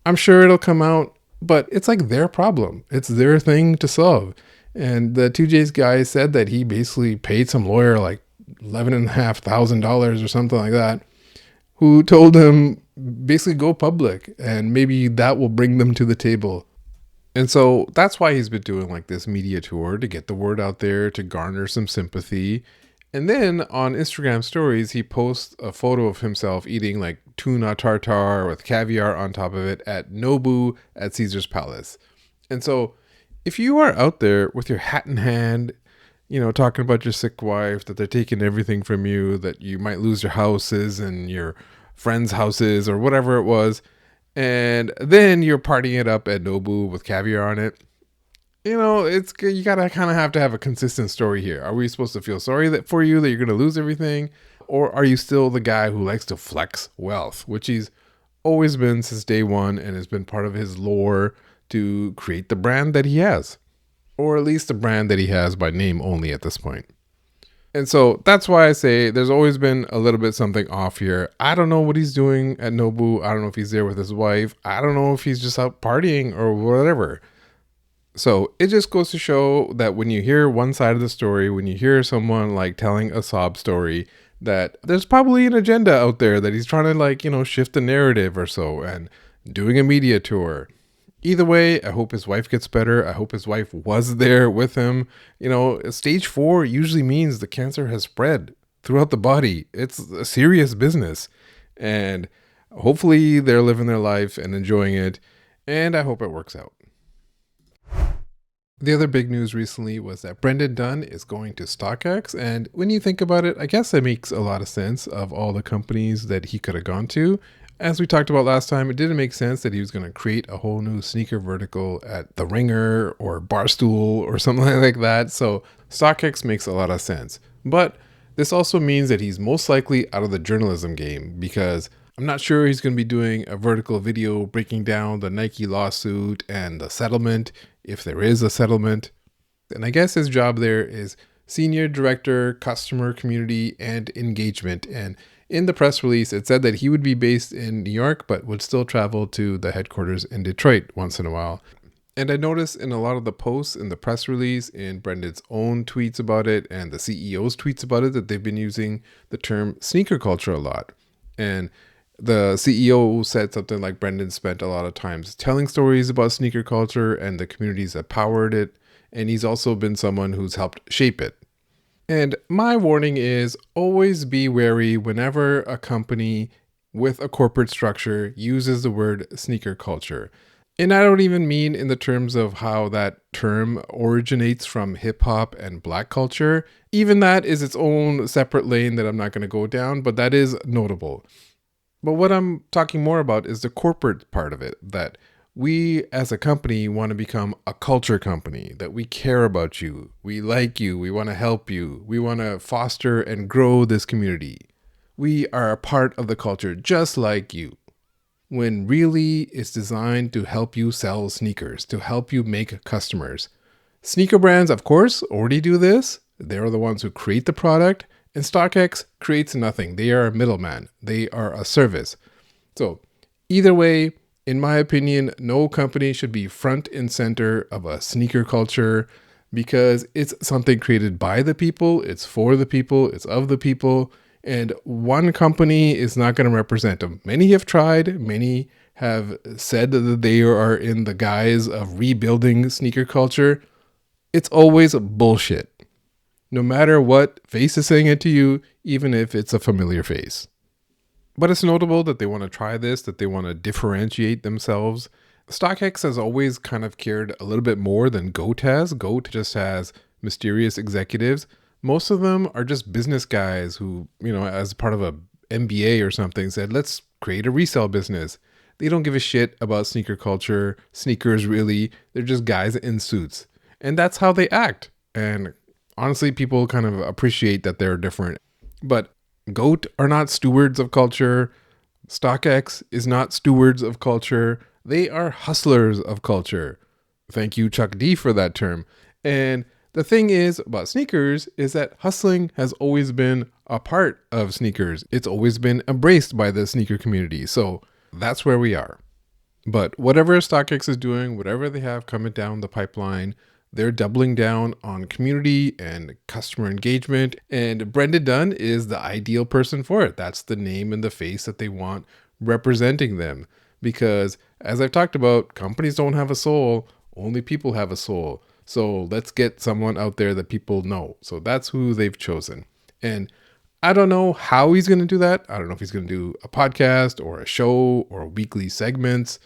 I'm sure it'll come out, but it's like their problem. It's their thing to solve. And the 2J's guy said that he basically paid some lawyer like $11,500 or something like that, who told him basically go public and maybe that will bring them to the table. And so that's why he's been doing like this media tour to get the word out there, to garner some sympathy. And then on Instagram stories, he posts a photo of himself eating like tuna tartare with caviar on top of it at Nobu at Caesar's Palace. And so if you are out there with your hat in hand, talking about your sick wife, that they're taking everything from you, that you might lose your houses and your friends' houses or whatever it was, and then you're partying it up at Nobu with caviar on it. You gotta kind of have to have a consistent story here. Are we supposed to feel sorry for you that you're gonna lose everything, or are you still the guy who likes to flex wealth, which he's always been since day one and has been part of his lore to create the brand that he has, or at least the brand that he has by name only at this point. And so that's why I say there's always been a little bit something off here. I don't know what he's doing at Nobu. I don't know if he's there with his wife. I don't know if he's just out partying or whatever. So it just goes to show that when you hear one side of the story, when you hear someone like telling a sob story, that there's probably an agenda out there that he's trying to shift the narrative or so, and doing a media tour. Either way, I hope his wife gets better. I hope his wife was there with him. Stage 4 usually means the cancer has spread throughout the body. It's a serious business. And hopefully they're living their life and enjoying it. And I hope it works out. The other big news recently was that Brendan Dunne is going to StockX. And when you think about it, I guess that makes a lot of sense of all the companies that he could have gone to. As we talked about last time, it didn't make sense that he was going to create a whole new sneaker vertical at The Ringer or Barstool or something like that. So StockX makes a lot of sense. But this also means that he's most likely out of the journalism game, because I'm not sure he's going to be doing a vertical video breaking down the Nike lawsuit and the settlement, if there is a settlement. And I guess his job there is Senior Director, Customer Community and Engagement. And in the press release, it said that he would be based in New York, but would still travel to the headquarters in Detroit once in a while. And I noticed in a lot of the posts in the press release, in Brendan's own tweets about it, and the CEO's tweets about it, that they've been using the term sneaker culture a lot. And the CEO said something like Brendan spent a lot of times telling stories about sneaker culture and the communities that powered it. And he's also been someone who's helped shape it. And my warning is always be wary whenever a company with a corporate structure uses the word sneaker culture. And I don't even mean in the terms of how that term originates from hip hop and black culture. Even that is its own separate lane that I'm not going to go down, but that is notable. But what I'm talking more about is the corporate part of it, that we as a company want to become a culture company, that we care about you, we like you, we want to help you, we want to foster and grow this community. We are a part of the culture just like you. When really it's designed to help you sell sneakers, to help you make customers. Sneaker brands, of course, already do this. They're the ones who create the product, and StockX creates nothing. They are a middleman. They are a service. So either way, in my opinion, no company should be front and center of a sneaker culture, because it's something created by the people, it's for the people, it's of the people, and one company is not going to represent them. Many have tried, many have said that they are in the guise of rebuilding sneaker culture. It's always bullshit. No matter what face is saying it to you, even if it's a familiar face. But it's notable that they want to try this, that they want to differentiate themselves. StockX has always kind of cared a little bit more than GOAT has. GOAT just has mysterious executives. Most of them are just business guys who, as part of a MBA or something, said, let's create a resale business. They don't give a shit about sneaker culture, sneakers really. They're just guys in suits. And that's how they act. And honestly, people kind of appreciate that they're different. But GOAT are not stewards of culture. StockX is not stewards of culture. They are hustlers of culture. Thank you, Chuck D, for that term. And the thing is about sneakers is that hustling has always been a part of sneakers. It's always been embraced by the sneaker community. So that's where we are. But whatever StockX is doing, whatever they have coming down the pipeline, they're doubling down on community and customer engagement. And Brendan Dunne is the ideal person for it. That's the name and the face that they want representing them. Because as I've talked about, companies don't have a soul. Only people have a soul. So let's get someone out there that people know. So that's who they've chosen. And I don't know how he's going to do that. I don't know if he's going to do a podcast or a show or weekly segments.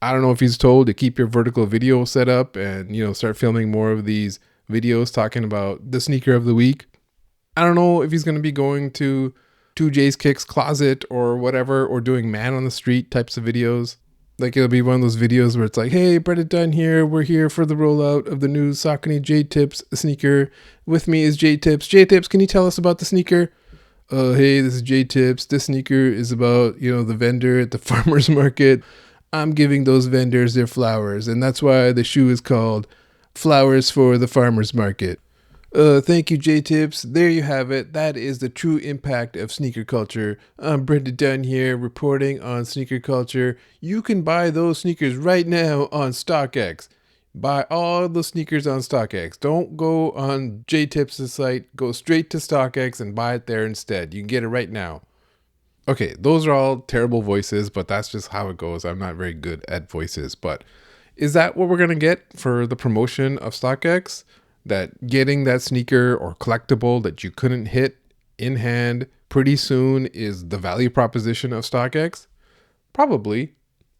I don't know if he's told to keep your vertical video set up and, start filming more of these videos talking about the sneaker of the week. I don't know if he's going to be going to TwoJsKicks closet or whatever, or doing man on the street types of videos. Like it'll be one of those videos where it's like, hey, Brendan Dunne here. We're here for the rollout of the new Saucony J-Tips sneaker. With me is J-Tips. J-Tips, can you tell us about the sneaker? Hey, this is J-Tips. This sneaker is about, the vendor at the farmer's market. I'm giving those vendors their flowers, and that's why the shoe is called Flowers for the Farmer's Market. Thank you, J-Tips. There you have it. That is the true impact of sneaker culture. I'm Brendan Dunne here, reporting on sneaker culture. You can buy those sneakers right now on StockX. Buy all the sneakers on StockX. Don't go on JTips' site. Go straight to StockX and buy it there instead. You can get it right now. Okay, those are all terrible voices, but that's just how it goes. I'm not very good at voices, but is that what we're going to get for the promotion of StockX? That getting that sneaker or collectible that you couldn't hit in hand pretty soon is the value proposition of StockX? Probably.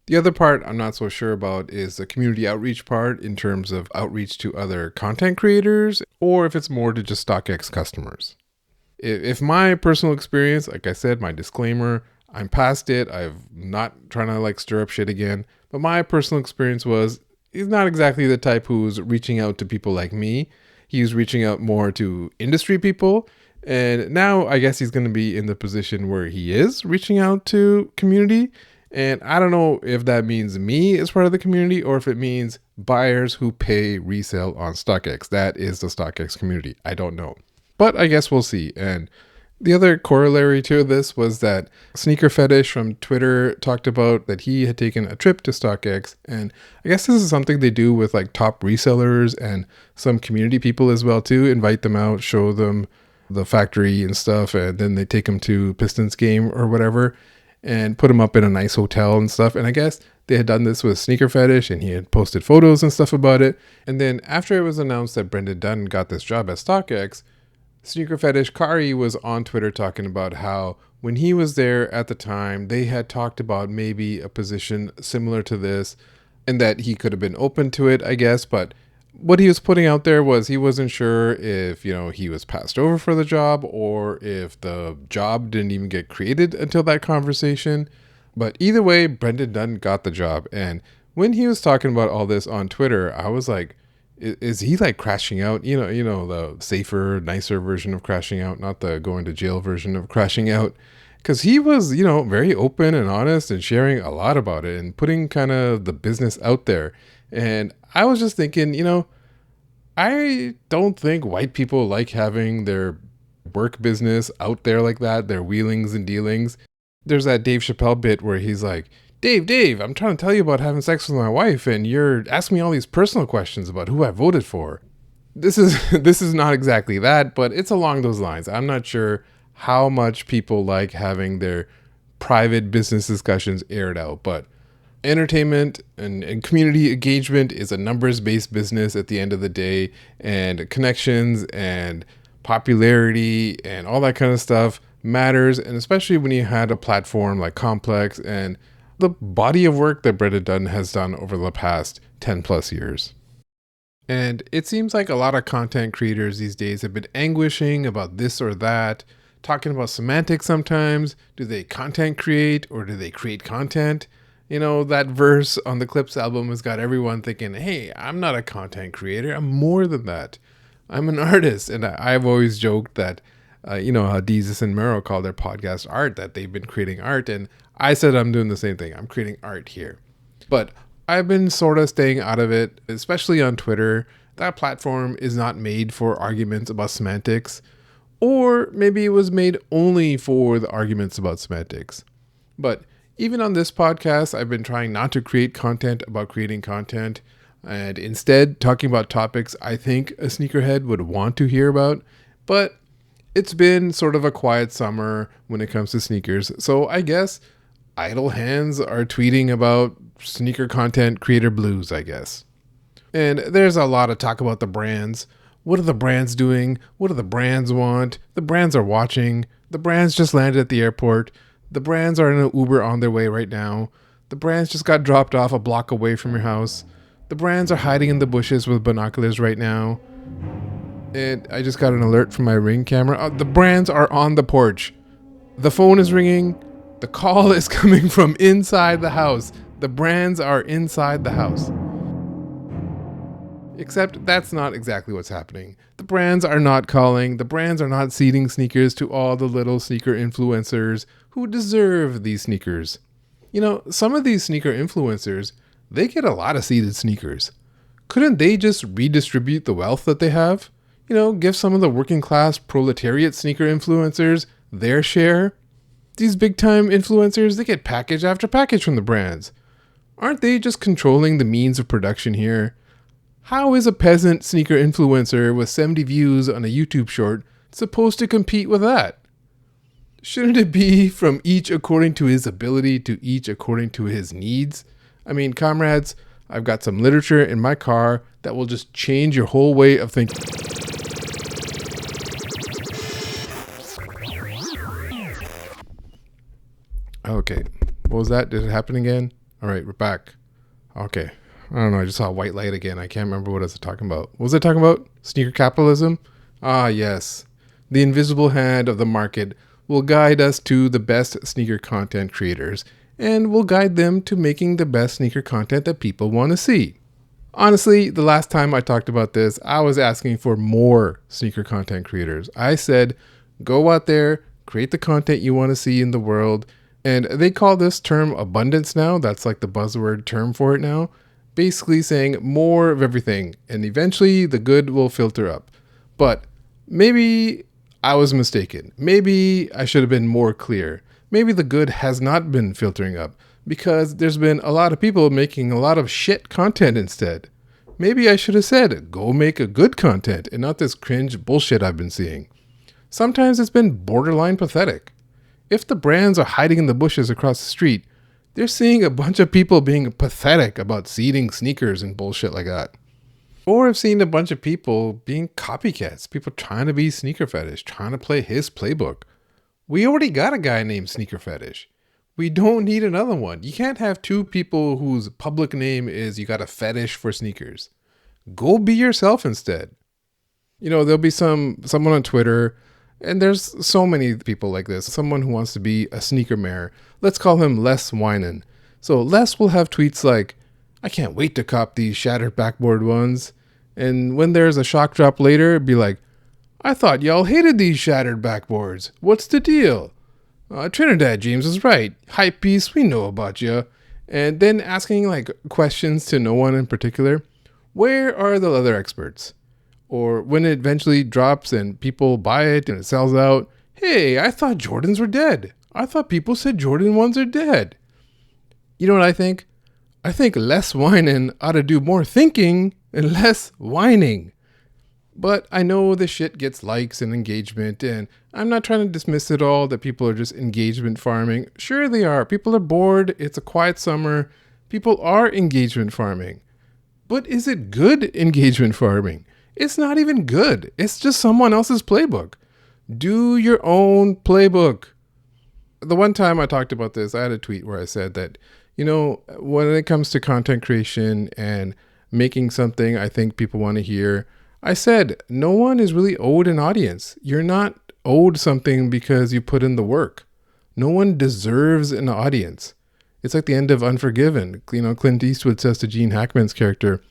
The other part I'm not so sure about is the community outreach part in terms of outreach to other content creators, or if it's more to just StockX customers. If my personal experience, like I said, my disclaimer, I'm past it. I'm not trying to like stir up shit again. But my personal experience was he's not exactly the type who's reaching out to people like me. He's reaching out more to industry people. And now I guess he's going to be in the position where he is reaching out to community. And I don't know if that means me as part of the community or if it means buyers who pay resale on StockX. That is the StockX community. I don't know. But I guess we'll see. And the other corollary to this was that Sneaker Fetish from Twitter talked about that he had taken a trip to StockX. And I guess this is something they do with like top resellers and some community people as well too. Invite them out, show them the factory and stuff. And then they take them to Pistons game or whatever and put them up in a nice hotel and stuff. And I guess they had done this with Sneaker Fetish and he had posted photos and stuff about it. And then after it was announced that Brendan Dunne got this job at StockX, Sneaker Fetish Kari was on Twitter talking about how when he was there at the time, they had talked about maybe a position similar to this and that he could have been open to it, I guess. But what he was putting out there was he wasn't sure if, he was passed over for the job or if the job didn't even get created until that conversation. But either way, Brendan Dunne got the job. And when he was talking about all this on Twitter, I was like, is he like crashing out? The safer, nicer version of crashing out, not the going to jail version of crashing out. Because he was, very open and honest and sharing a lot about it and putting kind of the business out there. And I was just thinking, I don't think white people like having their work business out there like that, their wheelings and dealings. There's that Dave Chappelle bit where he's like, Dave, I'm trying to tell you about having sex with my wife and you're asking me all these personal questions about who I voted for. This is not exactly that, but it's along those lines. I'm not sure how much people like having their private business discussions aired out, but entertainment and community engagement is a numbers-based business at the end of the day, and connections and popularity and all that kind of stuff matters, and especially when you had a platform like Complex and the body of work that Brendan Dunne has done over the past 10 plus years. And it seems like a lot of content creators these days have been anguishing about this or that, talking about semantics sometimes. Do they content create or do they create content? That verse on the Clipse album has got everyone thinking, hey, I'm not a content creator. I'm more than that. I'm an artist. And I've always joked that, how Deezus and Mero call their podcast art, that they've been creating art. And I said I'm doing the same thing. I'm creating art here. But I've been sort of staying out of it, especially on Twitter. That platform is not made for arguments about semantics. Or maybe it was made only for the arguments about semantics. But even on this podcast, I've been trying not to create content about creating content and instead talking about topics I think a sneakerhead would want to hear about. But it's been sort of a quiet summer when it comes to sneakers. So I guess idle hands are tweeting about sneaker content creator blues, I guess. And there's a lot of talk about the brands. What are the brands doing? What do the brands want? The brands are watching. The brands just landed at the airport. The brands are in an Uber on their way right now. The brands just got dropped off a block away from your house. The brands are hiding in the bushes with binoculars right now. And I just got an alert from my Ring camera. The brands are on the porch. The phone is ringing. The call is coming from inside the house. The brands are inside the house. Except that's not exactly what's happening. The brands are not calling. The brands are not seeding sneakers to all the little sneaker influencers who deserve these sneakers. Some of these sneaker influencers, they get a lot of seeded sneakers. Couldn't they just redistribute the wealth that they have? Give some of the working class proletariat sneaker influencers their share? These big time influencers, they get package after package from the brands. Aren't they just controlling the means of production here? How is a peasant sneaker influencer with 70 views on a YouTube short supposed to compete with that? Shouldn't it be from each according to his ability to each according to his needs? I mean, comrades, I've got some literature in my car that will just change your whole way of thinking. Okay, what was that? Did it happen again? All right, we're back. Okay, I don't know, I just saw a white light again. I can't remember what I was talking about. What was I talking about? Sneaker capitalism? Ah, yes. The invisible hand of the market will guide us to the best sneaker content creators and will guide them to making the best sneaker content that people want to see. Honestly, the last time I talked about this, I was asking for more sneaker content creators. I said, go out there, create the content you want to see in the world. And they call this term abundance now. That's like the buzzword term for it now. Basically saying more of everything. And eventually the good will filter up. But maybe I was mistaken. Maybe I should have been more clear. Maybe the good has not been filtering up because there's been a lot of people making a lot of shit content instead. Maybe I should have said, go make a good content and not this cringe bullshit I've been seeing. Sometimes it's been borderline pathetic. If the brands are hiding in the bushes across the street, they're seeing a bunch of people being pathetic about seeding sneakers and bullshit like that. Or I've seen a bunch of people being copycats, people trying to be sneaker fetish, trying to play his playbook. We already got a guy named Sneaker Fetish. We don't need another one. You can't have two people whose public name is you got a fetish for sneakers. Go be yourself instead. You know, there'll be someone on Twitter, and there's so many people like this. Someone who wants to be a sneaker mayor. Let's call him Les Winan. So Les will have tweets like, I can't wait to cop these shattered backboard ones. And when there's a shock drop later, it'd be like, I thought y'all hated these shattered backboards. What's the deal? Trinidad James is right. Hype beast, we know about you. And then asking like questions to no one in particular. Where are the other experts? Or when it eventually drops and people buy it and it sells out, hey, I thought Jordans were dead. I thought people said Jordan 1s are dead. You know what I think? I think Les Winan ought to do more thinking and less whining. But I know this shit gets likes and engagement, and I'm not trying to dismiss it all that people are just engagement farming. Sure they are. People are bored. It's a quiet summer. People are engagement farming. But is it good engagement farming? It's not even good. It's just someone else's playbook. Do your own playbook. The one time I talked about this, I had a tweet where I said that, you know, when it comes to content creation and making something I think people want to hear, I said, no one is really owed an audience. You're not owed something because you put in the work. No one deserves an audience. It's like the end of Unforgiven. You know, Clint Eastwood says to Gene Hackman's character,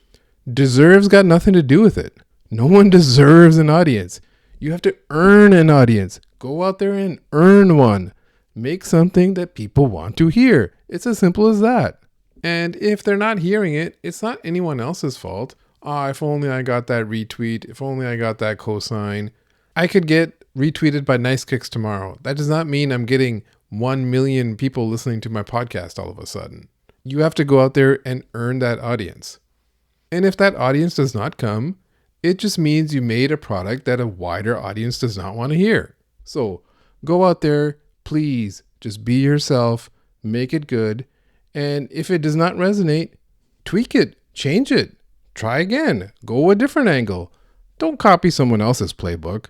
deserves got nothing to do with it. No one deserves an audience. You have to earn an audience. Go out there and earn one. Make something that people want to hear. It's as simple as that. And if they're not hearing it, it's not anyone else's fault. If only I got that retweet. If only I got that cosign. I could get retweeted by JJJJound tomorrow. That does not mean I'm getting 1 million people listening to my podcast all of a sudden. You have to go out there and earn that audience. And if that audience does not come, it just means you made a product that a wider audience does not want to hear. So go out there, please just be yourself, make it good. And if it does not resonate, tweak it, change it. Try again. Go a different angle. Don't copy someone else's playbook.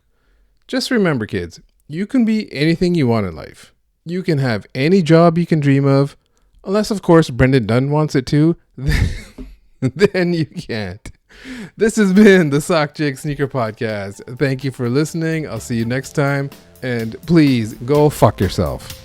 Just remember, kids, you can be anything you want in life. You can have any job you can dream of, unless, of course, Brendan Dunne wants it too. Then you can't. This has been the Sockjig Sneaker Podcast. Thank you for listening. I'll see you next time. And please go fuck yourself.